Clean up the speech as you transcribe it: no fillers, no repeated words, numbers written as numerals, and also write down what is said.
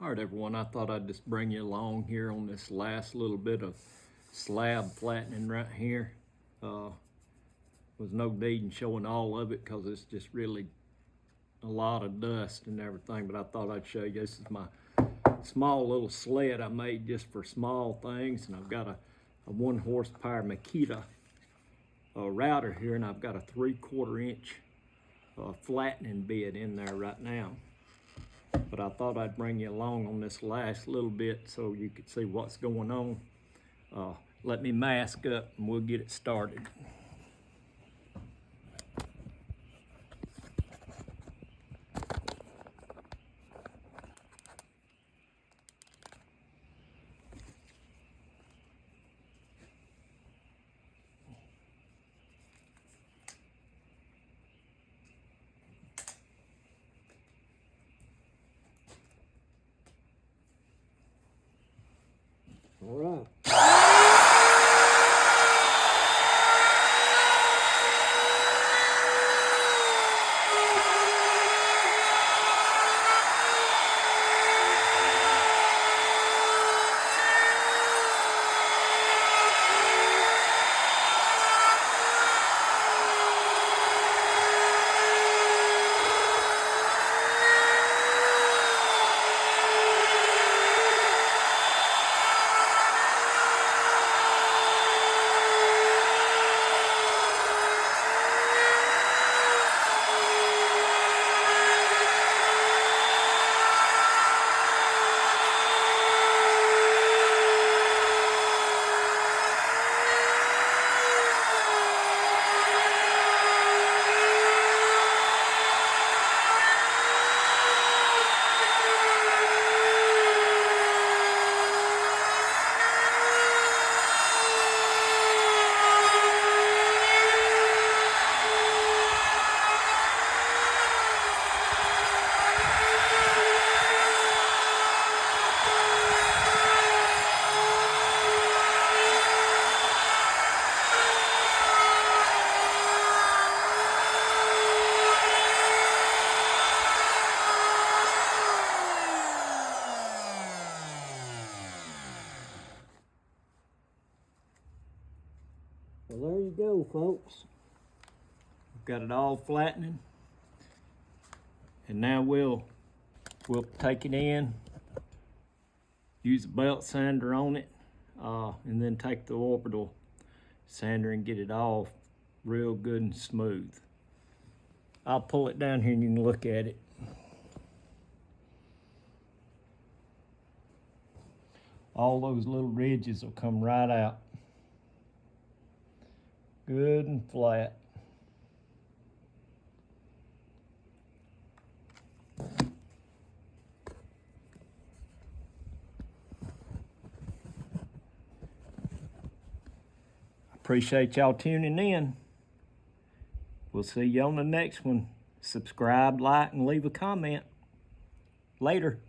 All right, everyone, I thought I'd just bring you along here on this last little bit of slab flattening right here. Was no need in showing all of it because it's just really a lot of dust and everything, but I thought I'd show you. This is my small little sled I made just for small things, and I've got a 1 horsepower Makita router here, and I've got a 3/4 inch flattening bit in there right now. But I thought I'd bring you along on this last little bit so you could see what's going on. Let me mask up and we'll get it started. All right. Well, there you go, folks. We've got it all flattening, and now we'll take it in, use a belt sander on it, and then take the orbital sander and get it all real good and smooth. I'll pull it down here and you can look at it. All those little ridges will come right out. Good and flat. Appreciate y'all tuning in. We'll see you on the next one. Subscribe, like, and leave a comment. Later.